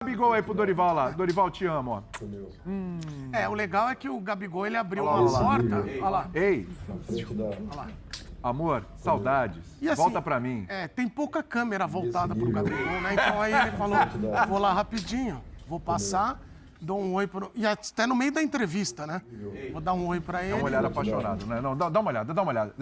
Gabigol aí pro Dorival lá. Dorival, te amo, ó. O legal é que o Gabigol, ele abriu uma porta. Olha lá. Ei, Olha lá. amor, saudades. E assim, Volta pra mim. Tem pouca câmera voltada pro Gabigol, né? Então aí ele falou, vou lá rapidinho, vou passar, dou um oi pro... E até no meio da entrevista, né? Vou dar um oi pra ele. Dá um olhar apaixonado, né? Não, dá uma olhada, dá uma olhada.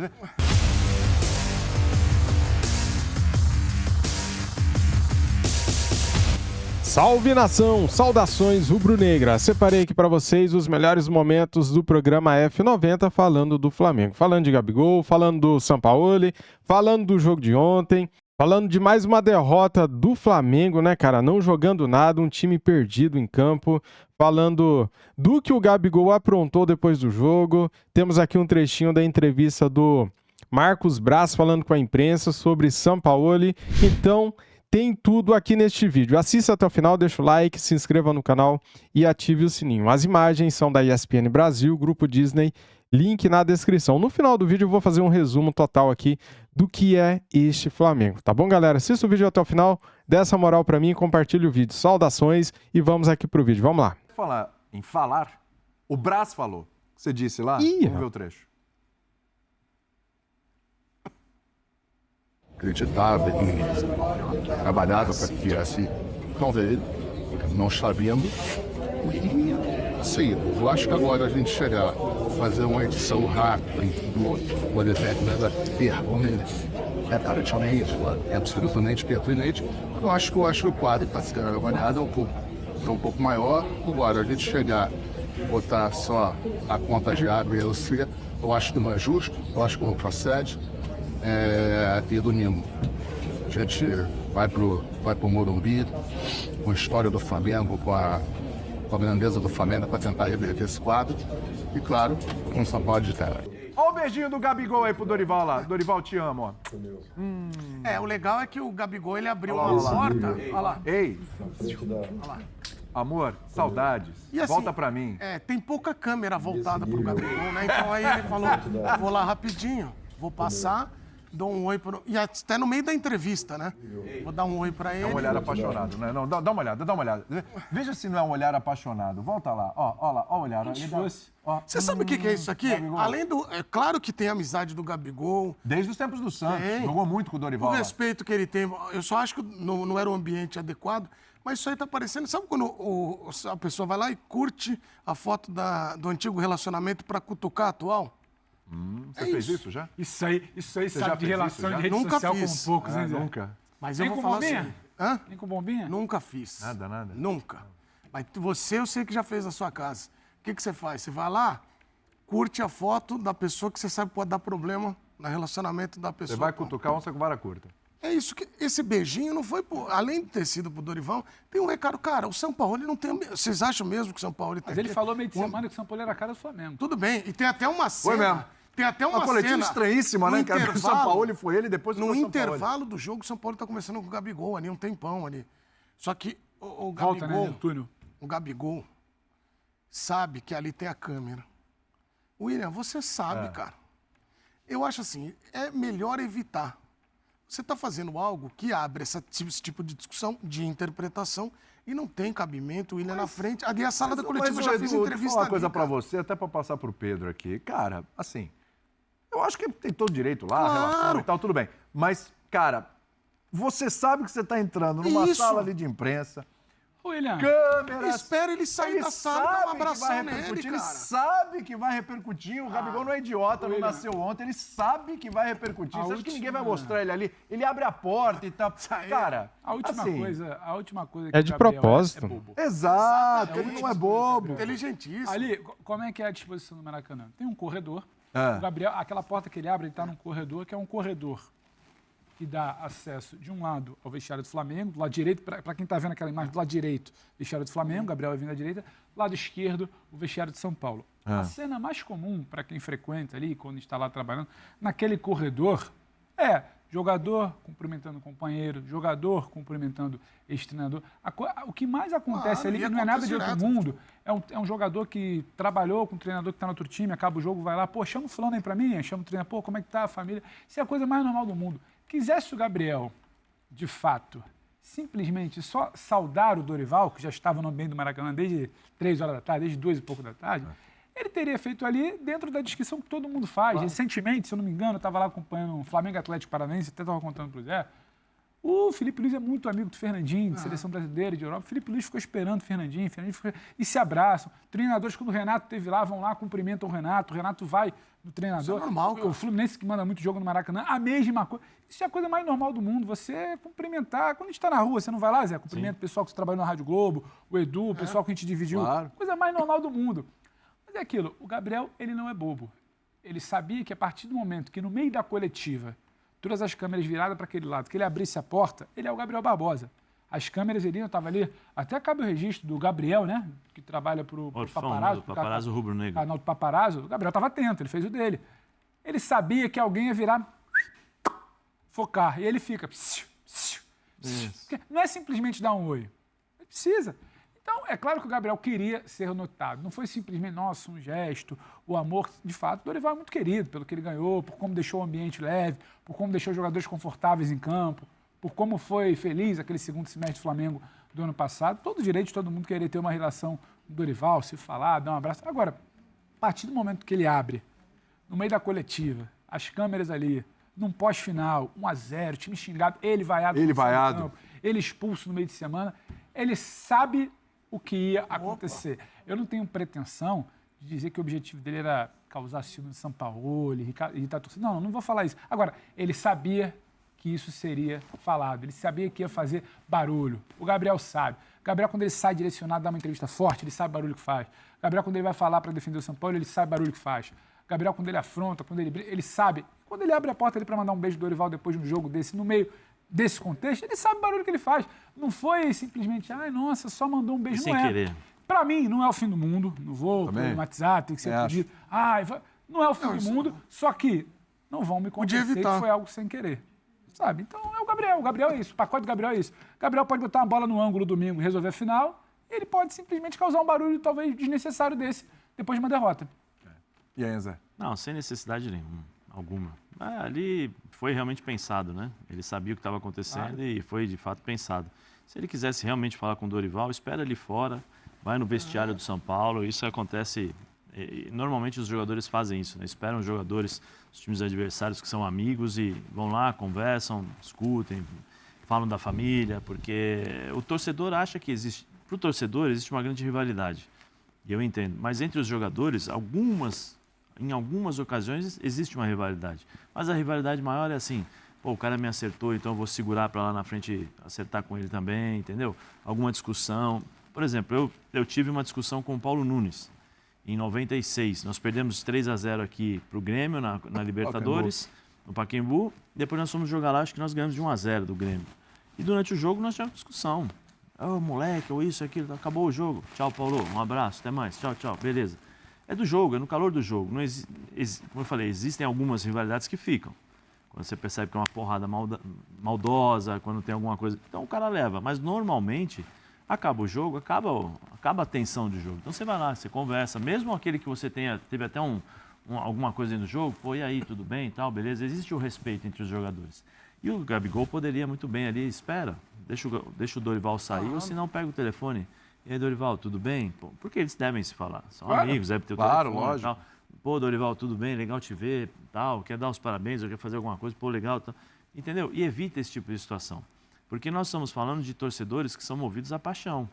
Salve nação, saudações rubro-negra. Separei aqui para vocês os melhores momentos do programa F90 falando do Flamengo. Falando de Gabigol, falando do Sampaoli, falando do jogo de ontem, falando de mais uma derrota do Flamengo, né, cara? Não jogando nada, um time perdido em campo. Falando do que o Gabigol aprontou depois do jogo. Temos aqui um trechinho da entrevista do Marcos Braz falando com a imprensa sobre Sampaoli. Então, tem tudo aqui neste vídeo. Assista até o final, deixa o like, se inscreva no canal e ative o sininho. As imagens são da ESPN Brasil, Grupo Disney, link na descrição. No final do vídeo eu vou fazer um resumo total aqui do que é este Flamengo. Tá bom, galera? Assista o vídeo até o final, dê essa moral pra mim, compartilhe o vídeo. Saudações e vamos aqui pro vídeo. Vamos lá. Falar, o Braz falou. Você disse lá? Vamos ver o trecho. Acreditava e trabalhava para que viesse não ver, não sabendo. E sim, eu acho que agora a gente chegar, fazer uma edição rápida do Politécnico é praticamente, é absolutamente pertinente. Eu acho que o quadro está sendo avaliado um pouco maior. Agora a gente chegar, botar só a conta de água e eu acho que não é justo, eu acho que não procede. E domingo a gente vai pro Morumbi com a história do Flamengo, com a grandeza do Flamengo para tentar reverter esse quadro e claro, com o São Paulo de terra. Olha o beijinho do Gabigol aí pro Dorival lá. Dorival, te amo, ó. O legal é que o Gabigol, ele abriu uma porta. Olha lá. Ei, Olha lá. amor, saudades. E assim, Volta pra mim. Tem pouca câmera voltada pro Gabigol, né? Então aí ele falou, vou lá rapidinho, vou passar, dou um oi pro... E até no meio da entrevista, né? Vou dar um oi pra ele. Dá um olhar apaixonado, né? Não, dá uma olhada, dá uma olhada. Veja se não é um olhar apaixonado. Volta lá, ó lá, ó o olhar. Você sabe o que é isso aqui? Gabigol. Além do... É claro que tem a amizade do Gabigol. Desde os tempos do Santos. Jogou muito com o Dorival. O lá. respeito que ele tem. Eu só acho que não era o ambiente adequado. Mas isso aí tá parecendo... Sabe quando a pessoa vai lá e curte a foto do antigo relacionamento pra cutucar a atual? Você fez isso já? Isso aí já sabe de fez relação isso, de já? rede Nunca social fiz. como poucos, hein, Zé? Nunca. Mas Nem eu vou com falar bombinha? assim... Hã? Nem com bombinha? Nunca fiz. Nada. Nunca. Mas você, eu sei que já fez na sua casa. O que você faz? Você vai lá, curte a foto da pessoa que você sabe pode dar problema no relacionamento da pessoa. Você vai cutucar onça com vara curta. É isso que... Esse beijinho não foi... Além de ter sido pro Dorival, tem um recado. Cara, o São Paulo ele não tem... Vocês acham mesmo que o São Paulo tem... Mas ele falou meio de semana que o São Paulo era a cara do Flamengo. Tudo bem. E tem até uma cena... Foi mesmo. Tem até uma coletiva cena... estranhíssima, né, cara? O São Paulo foi ele, depois No foi o São Paulo. intervalo do jogo, o São Paulo tá conversando com o Gabigol ali, um tempão ali. Só que o Gabigol... Volta, né, no túnel. O Gabigol sabe que ali tem a câmera. William, você sabe, cara. Eu acho assim, é melhor evitar. Você está fazendo algo que abre esse tipo de discussão, de interpretação, e não tem cabimento, William, na frente. Ali a sala da coletiva já fez entrevista. Vou falar uma coisa ali, pra cara. você, até pra passar pro Pedro aqui. Cara, assim, eu acho que tem todo direito lá, Claro. relação e tal, tudo bem. Mas, cara, você sabe que você tá entrando numa Isso. sala ali de imprensa, Ô, William, câmeras... Espera ele sair da sala e dar um abração nele, repercutir, cara. Ele sabe que vai repercutir, o Gabigol não é idiota, não William. nasceu ontem, ele sabe que vai repercutir. A Você acha que ninguém vai última- mostrar ele ali? Ele abre a porta e tal. Cara, a última assim, coisa É que de o Gabriel propósito. é bobo. Exato, ele não é bobo. Inteligentíssimo. Ali, como é que é a disposição do Maracanã? Tem um corredor. Ah. O Gabriel, aquela porta que ele abre, ele está num corredor, que é um corredor que dá acesso, de um lado, ao vestiário do Flamengo, do lado direito, para quem está vendo aquela imagem, do lado direito, vestiário do Flamengo, Gabriel vai vindo da direita, lado esquerdo, o vestiário de São Paulo. A cena mais comum para quem frequenta ali, quando está lá trabalhando, naquele corredor, é jogador cumprimentando o companheiro, jogador cumprimentando ex-treinador. O que mais acontece ali, e não é nada de acontece outro direto. mundo, é um jogador que trabalhou com um treinador que está no outro time, acaba o jogo, vai lá, pô, chama o fulano aí para mim, chama o treinador, pô, como é que tá a família? Isso é a coisa mais normal do mundo. Quisesse o Gabriel, de fato, simplesmente só saudar o Dorival, que já estava no ambiente do Maracanã desde 3 horas da tarde, desde 2 e pouco da tarde, ele teria feito ali dentro da descrição que todo mundo faz. Recentemente, se eu não me engano, eu estava lá acompanhando o Flamengo Atlético Paranaense, até estava contando para o Zé, o Felipe Luiz é muito amigo do Fernandinho, de seleção brasileira e de Europa. O Felipe Luiz ficou esperando o Fernandinho e se abraçam. Treinadores, quando o Renato esteve lá, vão lá, cumprimentam o Renato vai no treinador. Isso é normal, cara. O Fluminense, que manda muito jogo no Maracanã, a mesma coisa. Isso é a coisa mais normal do mundo, você cumprimentar. Quando a gente está na rua, você não vai lá, Zé? Cumprimenta o pessoal que você trabalhou na Rádio Globo, o Edu, o pessoal que a gente dividiu. Claro. Coisa mais normal do mundo. Mas é aquilo, o Gabriel, ele não é bobo. Ele sabia que a partir do momento que no meio da coletiva todas as câmeras viradas para aquele lado, que ele abrisse a porta, ele é o Gabriel Barbosa. As câmeras iriam, estava ali, até cabe o registro do Gabriel, né? Que trabalha para o Paparazzo. Paparazzo Rubro-Negro. Canal do Paparazzo. O Gabriel estava atento, ele fez o dele. Ele sabia que alguém ia virar, focar, e ele fica... Não é simplesmente dar um oi. Ele precisa. Então, é claro que o Gabriel queria ser notado. Não foi simplesmente, nossa, um gesto, o amor. De fato, o Dorival é muito querido pelo que ele ganhou, por como deixou o ambiente leve, por como deixou os jogadores confortáveis em campo, por como foi feliz aquele segundo semestre do Flamengo do ano passado. Todo direito de todo mundo querer ter uma relação com o Dorival, se falar, dar um abraço. Agora, a partir do momento que ele abre, no meio da coletiva, as câmeras ali, num pós-final, 1-0, time xingado, ele vaiado. Ele expulso no meio de semana, ele sabe o que ia acontecer. Eu não tenho pretensão de dizer que o objetivo dele era causar ciúme de Sampaoli, irritar a torcida. Não vou falar isso. Agora, ele sabia que isso seria falado, ele sabia que ia fazer barulho. O Gabriel sabe. O Gabriel, quando ele sai direcionado, dá uma entrevista forte, ele sabe o barulho que faz. O Gabriel, quando ele vai falar para defender o Sampaoli, ele sabe o barulho que faz. O Gabriel, quando ele afronta, quando ele sabe. Quando ele abre a porta ali para mandar um beijo do Dorival depois de um jogo desse, no meio desse contexto, ele sabe o barulho que ele faz. Não foi simplesmente, ai, nossa, só mandou um beijo. Sem querer. Para mim, não é o fim do mundo. Não vou no WhatsApp, tem que ser pedido. Não é o fim do mundo, só que não vão me convencer que foi algo sem querer. Sabe? Então é o Gabriel. O Gabriel é isso. O pacote do Gabriel é isso. O Gabriel pode botar uma bola no ângulo domingo e resolver a final. E ele pode simplesmente causar um barulho talvez desnecessário desse depois de uma derrota. E aí, Zé? Não, sem necessidade alguma. Ali foi realmente pensado, né? Ele sabia o que estava acontecendo e foi de fato pensado. Se ele quisesse realmente falar com o Dorival, espera ele fora, vai no vestiário do São Paulo. Isso acontece. Normalmente os jogadores fazem isso, né? Esperam os jogadores, os times adversários que são amigos e vão lá, conversam, discutem, falam da família, porque o torcedor acha que existe. Para o torcedor existe uma grande rivalidade. E eu entendo. Mas entre os jogadores, em algumas ocasiões existe uma rivalidade. Mas a rivalidade maior é assim, pô, o cara me acertou, então eu vou segurar para lá na frente acertar com ele também, entendeu? Alguma discussão. Por exemplo, eu tive uma discussão com o Paulo Nunes em 96. Nós perdemos 3-0 aqui para o Grêmio na Libertadores, no Pacaembu. Depois nós fomos jogar lá, acho que nós ganhamos de 1-0 do Grêmio. E durante o jogo nós tivemos discussão. Moleque, ou isso, aquilo, acabou o jogo. Tchau, Paulo, um abraço, até mais. Tchau, beleza. É do jogo, é no calor do jogo. Não como eu falei, existem algumas rivalidades que ficam. Quando você percebe que é uma porrada maldosa, quando tem alguma coisa... Então o cara leva. Mas normalmente, acaba o jogo, acaba a tensão do jogo. Então você vai lá, você conversa. Mesmo aquele que você teve até alguma coisa aí no jogo, pô, e aí, tudo bem e tal, beleza? Existe o respeito entre os jogadores. E o Gabigol poderia muito bem ali, espera, deixa o Dorival sair, ou se não, pega o telefone. E aí, Dorival, tudo bem? Pô, porque eles devem se falar. São amigos, deve ter o telefone. Lógico. Tal. Pô, Dorival, tudo bem? Legal te ver, tal. Quer dar os parabéns, ou quer fazer alguma coisa? Pô, legal, tal. Entendeu? E evita esse tipo de situação. Porque nós estamos falando de torcedores que são movidos à paixão.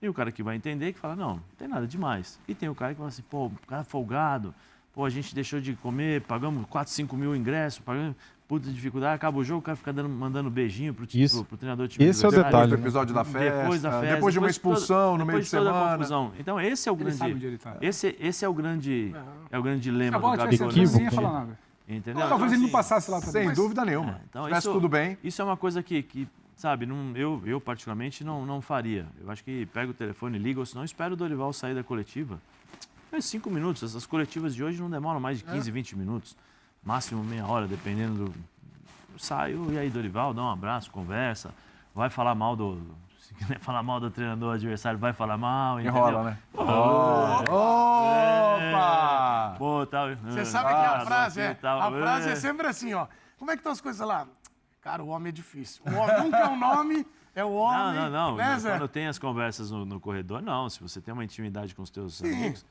Tem o cara que vai entender, que fala, não tem nada demais. E tem o cara que fala assim, pô, o cara folgado, pô, a gente deixou de comer, pagamos 4, 5 mil ingressos, pagamos... Puta dificuldade, acaba o jogo, o cara fica mandando beijinho pro treinador do time. Esse é o detalhe. Depois do episódio da festa, depois da festa, depois de uma expulsão no meio de semana. Confusão. Então esse é o grande, esse é o grande dilema do Gabigol. Ninguém ia falar nada. Entendeu? Talvez ele não passasse lá também. Sem dúvida nenhuma. Então, Tudo bem. Isso é uma coisa que sabe, eu particularmente não faria. Eu acho que pega o telefone, liga, ou senão espera o Dorival sair da coletiva. 5 minutos. Essas coletivas de hoje não demoram mais de 15, 20 minutos. Máximo meia hora, dependendo do... Saio, e aí, Dorival, dá um abraço, conversa, vai falar mal se quiser falar mal do treinador adversário, vai falar mal, entendeu? Enrola, né? Opa! Pô, tal... Você sabe que a frase é sempre assim, ó. Como é que estão as coisas lá? Cara, o homem é difícil. O homem nunca é um nome, é o homem. Não. Né, Zé? Quando tem as conversas no corredor, não. Se você tem uma intimidade com os teus amigos,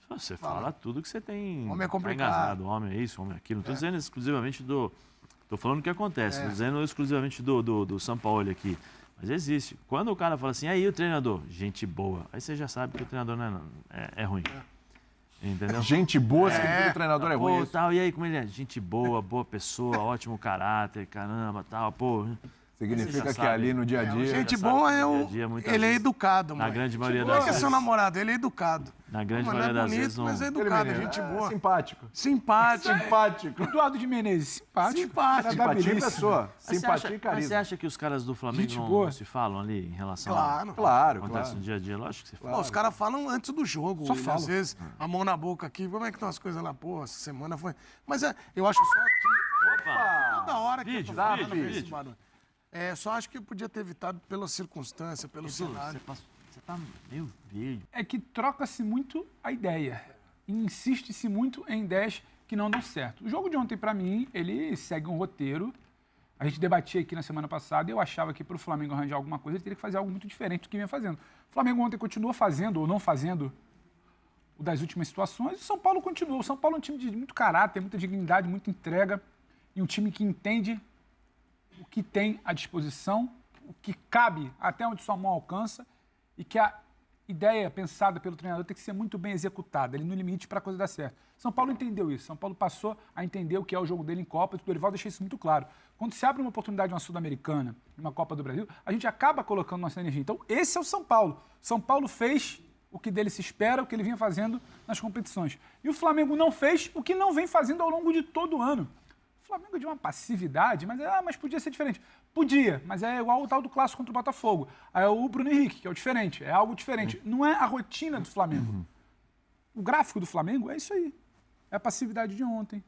você fala tudo que você tem. Homem é complicado. Tá engasgado. Homem é isso, homem é aquilo. Não tô dizendo exclusivamente do... Tô falando o que acontece. Tô dizendo exclusivamente do São Paulo aqui. Mas existe. Quando o cara fala assim, aí o treinador, gente boa. Aí você já sabe que o treinador não é ruim. Entendeu? Gente boa, significa que o treinador é ruim. Pô, tal, e aí como ele é? Gente boa, boa pessoa, ótimo caráter, caramba, tal, pô. Significa que sabe. ali no dia a dia... Gente sabe boa que é no o... dia a dia, muitas Ele é vezes, educado, mano. na grande maioria Não das é que é vezes. seu namorado, ele é educado. Na grande Mano, maioria não é das bonito, vezes. mas é Aquele educado, menino, gente boa. Simpático. Simpático. Simpático. Eduardo de Menezes, simpático. Simpático. Simpatia e agradabilíssimo. pessoa. Mas Simpatia e Mas carisma. você acha que os caras do Flamengo Gente não boa. se falam ali em relação Claro. ao Claro, que acontece claro. no dia a dia? Lógico que se fala. Pô, os caras falam antes do jogo. Só William. falam. Às vezes, a mão na boca aqui. Como é que estão as coisas lá? Pô, essa semana foi... Mas eu acho só que... Toda hora que Vídeo, eu tô falando vídeo, esse vídeo. barulho. Só acho que eu podia ter evitado pela circunstância, pelo cenário. Você tá meio verde. É que troca-se muito a ideia. E insiste-se muito em ideias que não dão certo. O jogo de ontem, para mim, ele segue um roteiro. A gente debatia aqui na semana passada e eu achava que para o Flamengo arranjar alguma coisa, ele teria que fazer algo muito diferente do que vinha fazendo. O Flamengo ontem continua fazendo ou não fazendo o das últimas situações. O São Paulo continuou. O São Paulo é um time de muito caráter, muita dignidade, muita entrega. E um time que entende o que tem à disposição, o que cabe até onde sua mão alcança e que a ideia pensada pelo treinador tem que ser muito bem executada, ele no limite para a coisa dar certo. São Paulo entendeu isso, São Paulo passou a entender o que é o jogo dele em Copa, e o Dorival deixa isso muito claro. Quando se abre uma oportunidade de uma Sul-Americana, uma Copa do Brasil, a gente acaba colocando nossa energia. Então, esse é o São Paulo. São Paulo fez o que dele se espera, o que ele vinha fazendo nas competições. E o Flamengo não fez o que não vem fazendo ao longo de todo o ano. O Flamengo é de uma passividade, mas podia ser diferente. Podia, mas é igual o tal do clássico contra o Botafogo. Aí é o Bruno Henrique, que é o diferente, é algo diferente. Não é a rotina do Flamengo. O gráfico do Flamengo é isso aí. É a passividade de ontem,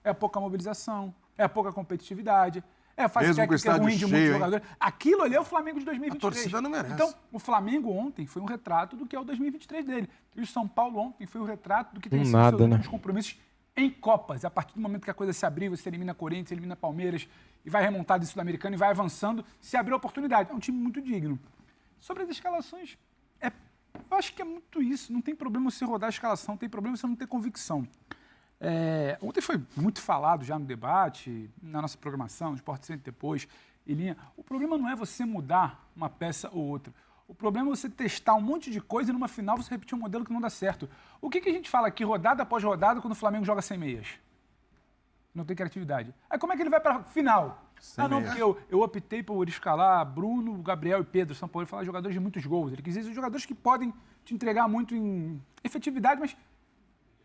é a pouca mobilização, é a pouca competitividade, é a fase Mesmo com o técnica estádio ruim de muitos cheio, hein? jogadores. Aquilo ali é o Flamengo de 2023. A torcida não merece. Então, o Flamengo ontem foi um retrato do que é o 2023 dele. E o São Paulo ontem foi um retrato do que tem sido Nada, seus né? últimos compromissos em Copas. A partir do momento que a coisa se abrir, você elimina Corinthians, elimina Palmeiras e vai remontar de Sul-Americano e vai avançando, se abriu a oportunidade. É um time muito digno. Sobre as escalações, eu acho que é muito isso. Não tem problema você rodar a escalação, tem problema você não ter convicção. Ontem foi muito falado já no debate, na nossa programação, no Sport Center depois, em linha. O problema não é você mudar uma peça ou outra. O problema é você testar um monte de coisa e numa final você repetir um modelo que não dá certo. O que a gente fala aqui, rodada após rodada, quando o Flamengo joga sem meias? Não tem criatividade. Aí como é que ele vai para a final? Não, porque eu optei por escalar Bruno, Gabriel e Pedro. São Paulo falar jogadores de muitos gols. Ele quis dizer jogadores que podem te entregar muito em efetividade, mas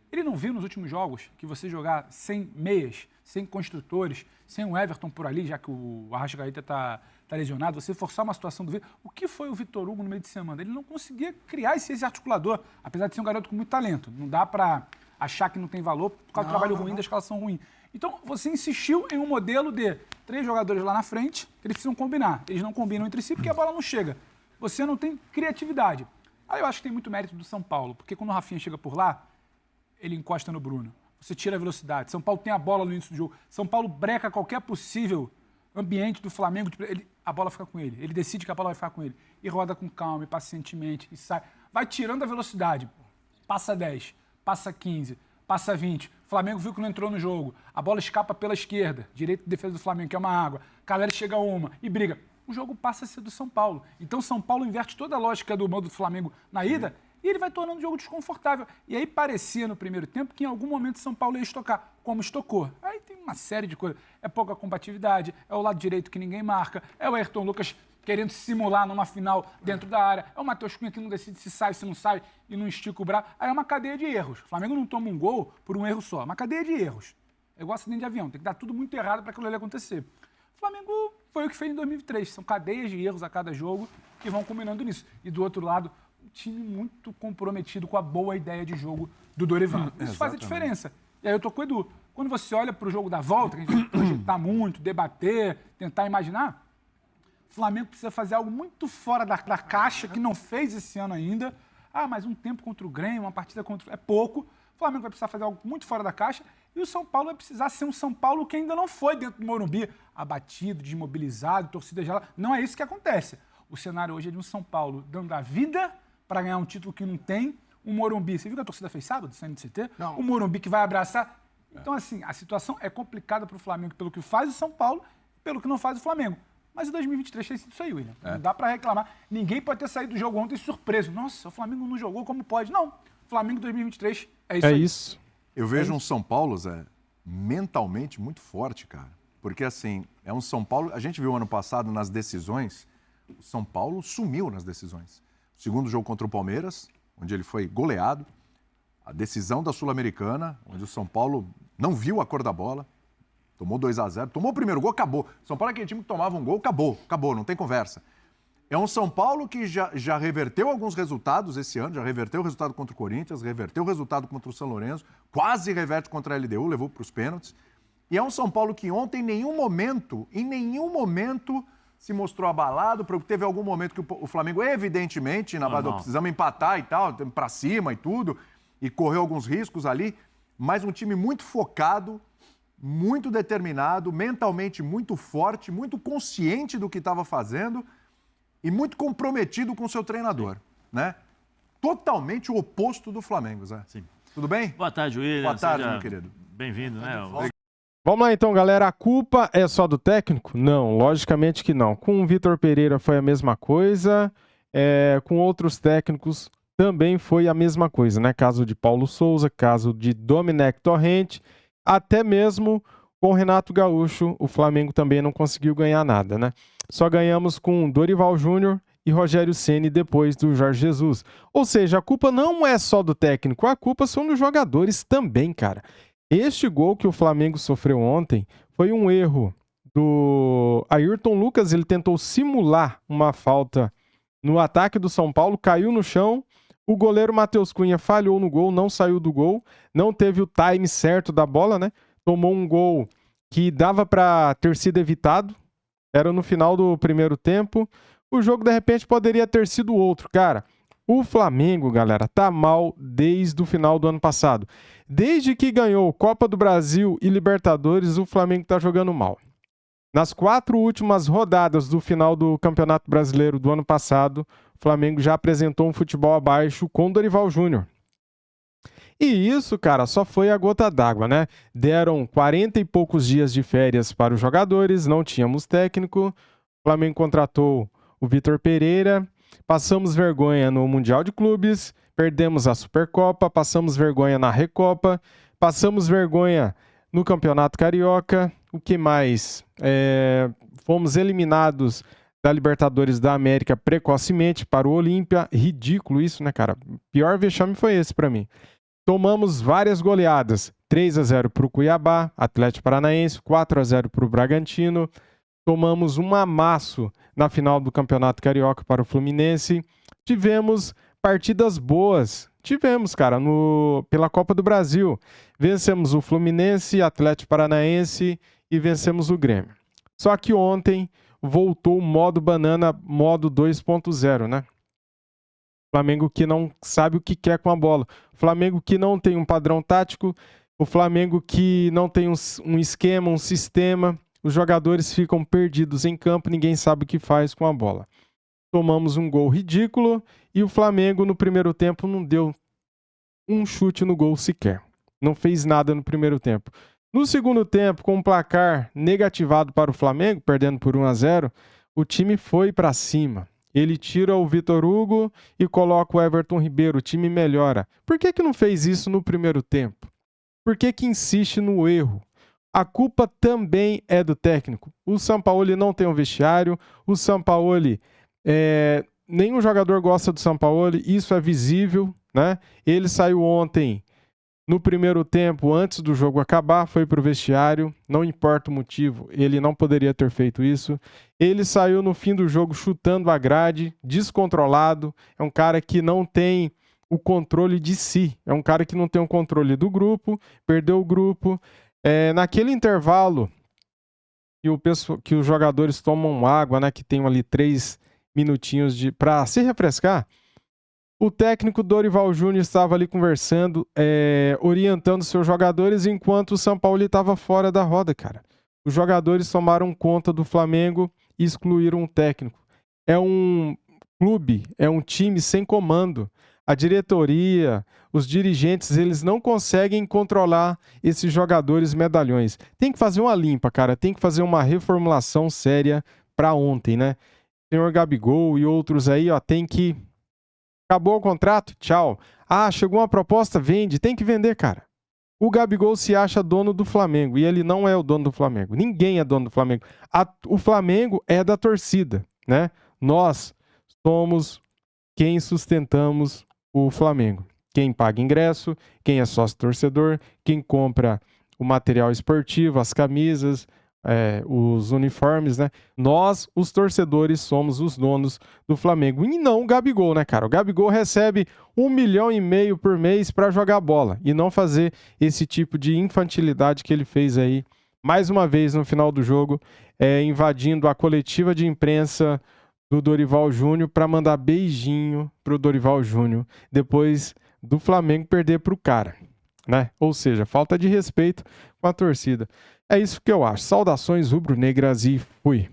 ele não viu nos últimos jogos que você jogar sem meias, sem construtores, sem o Everton por ali, já que o Arrascaeta tá lesionado, você forçar uma situação do Vitor. O que foi o Vitor Hugo no meio de semana? Ele não conseguia criar esse articulador, apesar de ser um garoto com muito talento. Não dá para achar que não tem valor por causa do trabalho ruim, da escalação ruim. Então, você insistiu em um modelo de 3 jogadores lá na frente, que eles precisam combinar. Eles não combinam entre si porque a bola não chega. Você não tem criatividade. Aí eu acho que tem muito mérito do São Paulo, porque quando o Rafinha chega por lá, ele encosta no Bruno. Você tira a velocidade. São Paulo tem a bola no início do jogo. São Paulo breca qualquer possível ambiente do Flamengo. A bola fica com ele. Ele decide que a bola vai ficar com ele. E roda com calma, e pacientemente, e sai. Vai tirando a velocidade. Passa 10, passa 15, passa 20. O Flamengo viu que não entrou no jogo. A bola escapa pela esquerda. Direito de defesa do Flamengo, que é uma água. Caleri chega a uma e briga. O jogo passa a ser do São Paulo. Então, São Paulo inverte toda a lógica do modo do Flamengo na ida e ele vai tornando o jogo desconfortável. E aí parecia no primeiro tempo que em algum momento São Paulo ia estocar, como estocou. Aí tem uma série de coisas. É pouca combatividade, é o lado direito que ninguém marca, é o Ayrton Lucas querendo simular numa final dentro da área, é o Matheus Cunha que não decide se sai, se não sai e não estica o braço. Aí é uma cadeia de erros. O Flamengo não toma um gol por um erro só, é uma cadeia de erros. É igual acidente de avião, tem que dar tudo muito errado para aquilo ali acontecer. O Flamengo foi o que fez em 2003, são cadeias de erros a cada jogo que vão combinando nisso. E do outro lado, um time muito comprometido com a boa ideia de jogo do Dorival. Isso faz a diferença. E aí eu tô com o Edu. Quando você olha para o jogo da volta, que a gente vai projetar muito, debater, tentar imaginar, o Flamengo precisa fazer algo muito fora da caixa, que não fez esse ano ainda. Mas um tempo contra o Grêmio, uma partida contra... É pouco. O Flamengo vai precisar fazer algo muito fora da caixa E o São Paulo vai precisar ser um São Paulo que ainda não foi dentro do Morumbi, abatido, desmobilizado, torcida gelada. Não é isso que acontece. O cenário hoje é de um São Paulo dando a vida para ganhar um título que não tem, um Morumbi. Você viu que a torcida fez sábado, saindo do CT? Não. O Morumbi que vai abraçar. Então, assim, a situação é complicada para o Flamengo pelo que faz o São Paulo e pelo que não faz o Flamengo. Mas em 2023 tem sido isso aí, William. Não dá para reclamar. Ninguém pode ter saído do jogo ontem surpreso. Nossa, o Flamengo não jogou como pode. Não. Flamengo 2023 é isso aí. É isso. Eu vejo um São Paulo, Zé, mentalmente muito forte, cara. Porque, assim, é um São Paulo... A gente viu ano passado nas decisões, o São Paulo sumiu nas decisões. O segundo jogo contra o Palmeiras, onde ele foi goleado. A decisão da Sul-Americana, onde o São Paulo não viu a cor da bola. Tomou 2-0, tomou o primeiro gol, acabou. São Paulo é aquele time que tomava um gol, acabou, não tem conversa. É um São Paulo que já reverteu alguns resultados esse ano, já reverteu o resultado contra o Corinthians, reverteu o resultado contra o São Lourenço, quase reverte contra a LDU, levou para os pênaltis. E é um São Paulo que ontem, em nenhum momento, se mostrou abalado, porque teve algum momento que o Flamengo, evidentemente, na base, precisamos empatar e tal, para cima e tudo, e correu alguns riscos ali, mas um time muito focado, muito determinado, mentalmente muito forte, muito consciente do que estava fazendo e muito comprometido com o seu treinador, né? Totalmente o oposto do Flamengo, Zé. Sim. Tudo bem? Boa tarde, William. Boa tarde, Seja meu querido. Bem-vindo, né? Vamos lá então, galera. A culpa é só do técnico? Não, logicamente que não. Com o Vitor Pereira foi a mesma coisa, com outros técnicos também foi a mesma coisa, né? Caso de Paulo Souza, caso de Domenech Torrent, até mesmo com o Renato Gaúcho, o Flamengo também não conseguiu ganhar nada, né? Só ganhamos com Dorival Júnior e Rogério Ceni depois do Jorge Jesus. Ou seja, a culpa não é só do técnico, a culpa são dos jogadores também, cara. Este gol que o Flamengo sofreu ontem foi um erro do Ayrton Lucas. Ele tentou simular uma falta no ataque do São Paulo, caiu no chão. O goleiro Matheus Cunha falhou no gol, não saiu do gol, não teve o time certo da bola, né? Tomou um gol que dava para ter sido evitado. Era no final do primeiro tempo. O jogo, de repente, poderia ter sido outro. Cara, o Flamengo, galera, tá mal desde o final do ano passado. Desde que ganhou Copa do Brasil e Libertadores, o Flamengo tá jogando mal. Nas 4 últimas rodadas do final do Campeonato Brasileiro do ano passado, o Flamengo já apresentou um futebol abaixo com Dorival Júnior. E isso, cara, só foi a gota d'água, né? Deram 40 e poucos dias de férias para os jogadores, não tínhamos técnico. O Flamengo contratou o Vitor Pereira, passamos vergonha no Mundial de Clubes, perdemos a Supercopa, passamos vergonha na Recopa, passamos vergonha no Campeonato Carioca. O que mais? Fomos eliminados da Libertadores da América precocemente para o Olímpia. Ridículo isso, né, cara? Pior vexame foi esse para mim. Tomamos várias goleadas. 3-0 para o Cuiabá, Atlético Paranaense, 4-0 para o Bragantino. Tomamos um amasso na final do Campeonato Carioca para o Fluminense. Tivemos partidas boas. Tivemos, cara, pela Copa do Brasil. Vencemos o Fluminense, Atlético Paranaense e vencemos o Grêmio. Só que ontem voltou o modo banana, modo 2.0, né? Flamengo que não sabe o que quer com a bola. Flamengo que não tem um padrão tático. O Flamengo que não tem um esquema, um sistema. Os jogadores ficam perdidos em campo, ninguém sabe o que faz com a bola. Tomamos um gol ridículo e o Flamengo no primeiro tempo não deu um chute no gol sequer. Não fez nada no primeiro tempo. No segundo tempo, com um placar negativado para o Flamengo, perdendo por 1-0, o time foi para cima. Ele tira o Vitor Hugo e coloca o Everton Ribeiro, o time melhora. Por que não fez isso no primeiro tempo? Por que insiste no erro? A culpa também é do técnico. O Sampaoli não tem um vestiário, o Sampaoli, nenhum jogador gosta do Sampaoli, isso é visível, né? Ele saiu ontem no primeiro tempo, antes do jogo acabar, foi para o vestiário, não importa o motivo, ele não poderia ter feito isso. Ele saiu no fim do jogo chutando a grade, descontrolado, é um cara que não tem o controle de si, é um cara que não tem o controle do grupo, perdeu o grupo. Naquele intervalo que os jogadores tomam água, né, que tem ali 3 minutinhos para se refrescar, O técnico Dorival Júnior estava ali conversando, orientando seus jogadores, enquanto o São Paulo estava fora da roda, cara. Os jogadores tomaram conta do Flamengo e excluíram o técnico. É um clube, é um time sem comando. A diretoria, os dirigentes, eles não conseguem controlar esses jogadores medalhões. Tem que fazer uma limpa, cara. Tem que fazer uma reformulação séria para ontem, né? Senhor Gabigol e outros aí, ó, tem que... Acabou o contrato? Tchau. Ah, chegou uma proposta? Vende. Tem que vender, cara. O Gabigol se acha dono do Flamengo e ele não é o dono do Flamengo. Ninguém é dono do Flamengo. O Flamengo é da torcida, né? Nós somos quem sustentamos o Flamengo. Quem paga ingresso, quem é sócio torcedor, quem compra o material esportivo, as camisas, os uniformes, né? Nós, os torcedores, somos os donos do Flamengo. E não o Gabigol, né, cara? O Gabigol recebe 1,5 milhão por mês para jogar bola e não fazer esse tipo de infantilidade que ele fez aí, mais uma vez no final do jogo, invadindo a coletiva de imprensa do Dorival Júnior para mandar beijinho pro Dorival Júnior depois do Flamengo perder pro cara, né? Ou seja, falta de respeito com a torcida. É isso que eu acho. Saudações rubro-negras e fui.